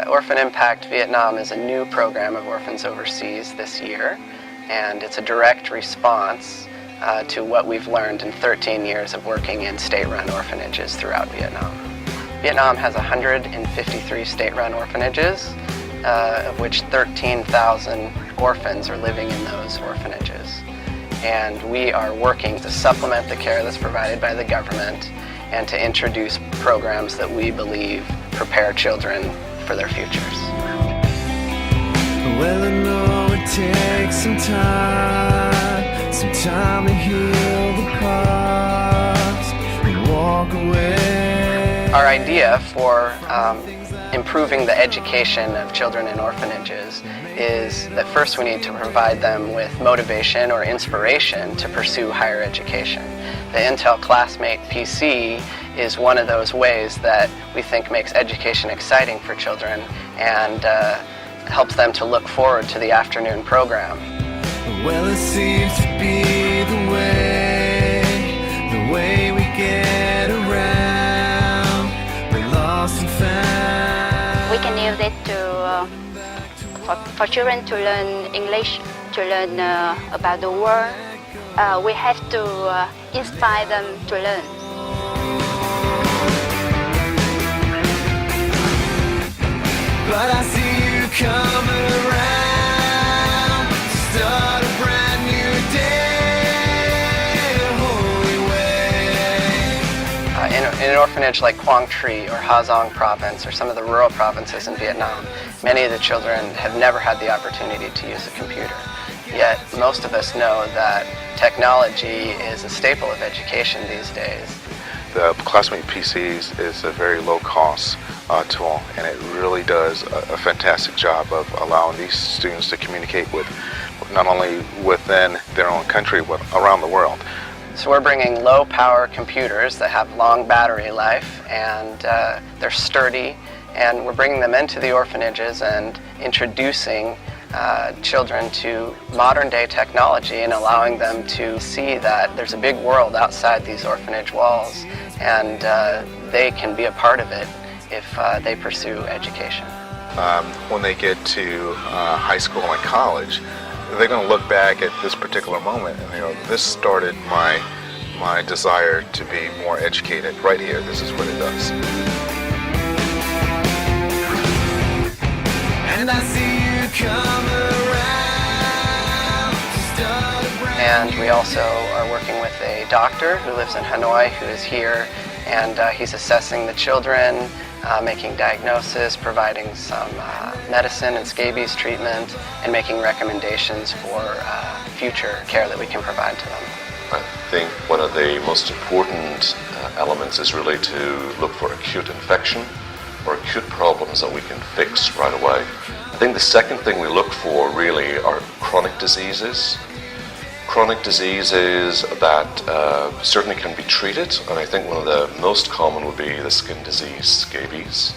Orphan Impact Vietnam is a new program of orphans overseas this year, and it's a direct response to what we've learned in 13 years of working in state-run orphanages throughout Vietnam. Vietnam has 153 state-run orphanages, of which 13,000 orphans are living in those orphanages. And we are working to supplement the care that's provided by the government and to introduce programs that we believe prepare children for their futures. Well, I know it takes some time to heal the past and walk away. Our idea for improving the education of children in orphanages is that first we need to provide them with motivation or inspiration to pursue higher education. The Intel Classmate PC is one of those ways that we think makes education exciting for children and helps them to look forward to the afternoon program. Well, it seems to be the way we get around. We're lost and found. We can use it for children to learn English, to learn about the world. We have to inspire them to learn. But I see you coming around to start a brand new day, holy way. In an orphanage like Quang or Ha Giang province or some of the rural provinces in Vietnam, many of the children have never had the opportunity to use a computer. Yet most of us know that technology is a staple of education these days. The Classmate PCs is a very low-cost tool, and it really does a fantastic job of allowing these students to communicate with not only within their own country, but around the world. So we're bringing low-power computers that have long battery life, and they're sturdy, and we're bringing them into the orphanages and introducing children to modern-day technology and allowing them to see that there's a big world outside these orphanage walls, and they can be a part of it if they pursue education. When they get to high school and college, they're going to look back at this particular moment and this started my desire to be more educated. Right here, this is what it does. And I see you come around to start a brand. And we also are working with a doctor who lives in Hanoi who is here, and he's assessing the children, making diagnosis, providing some medicine and scabies treatment, and making recommendations for future care that we can provide to them. I think one of the most important elements is really to look for acute infection or acute problems that we can fix right away. I think the second thing we look for really are chronic diseases. Chronic diseases that certainly can be treated, and I think one of the most common would be the skin disease, scabies.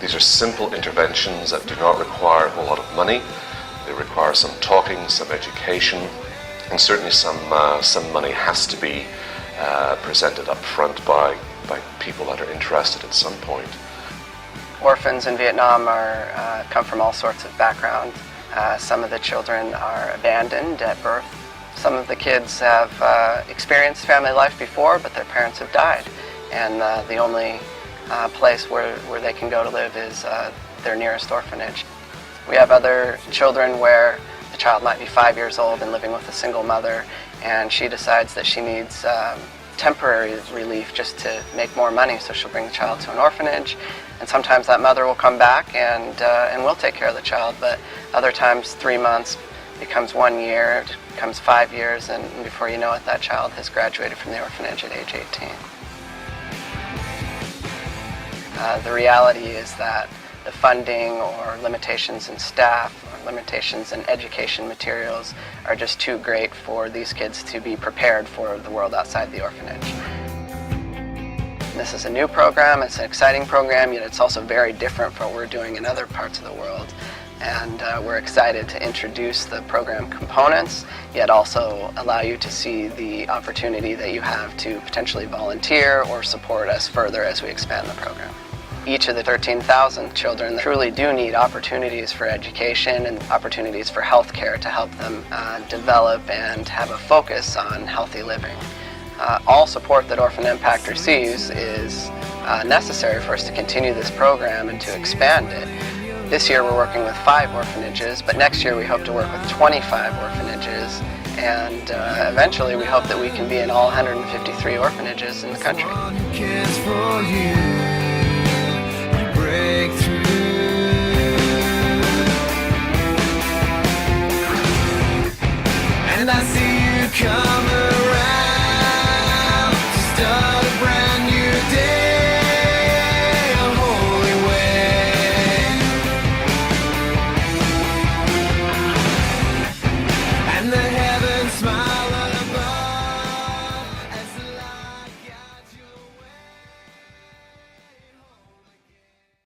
These are simple interventions that do not require a whole lot of money. They require some talking, some education, and certainly some money has to be presented up front by people that are interested at some point. Orphans in Vietnam come from all sorts of backgrounds. Some of the children are abandoned at birth. Some of the kids have experienced family life before, but their parents have died. And the only place where they can go to live is their nearest orphanage. We have other children where the child might be 5 years old and living with a single mother, and she decides that she needs temporary relief just to make more money, so she'll bring the child to an orphanage. And sometimes that mother will come back and will take care of the child, but other times 3 months becomes 1 year, it becomes 5 years, and before you know it, that child has graduated from the orphanage at age 18. The reality is that the funding or limitations in staff or limitations in education materials are just too great for these kids to be prepared for the world outside the orphanage. This is a new program, it's an exciting program, yet it's also very different from what we're doing in other parts of the world. And we're excited to introduce the program components, yet also allow you to see the opportunity that you have to potentially volunteer or support us further as we expand the program. each of the 13,000 children truly do need opportunities for education and opportunities for health care to help them develop and have a focus on healthy living. All support that Orphan Impact receives is necessary for us to continue this program and to expand it. This year we're working with 5 orphanages, but next year we hope to work with 25 orphanages, and eventually we hope that we can be in all 153 orphanages in the country. Cares for you.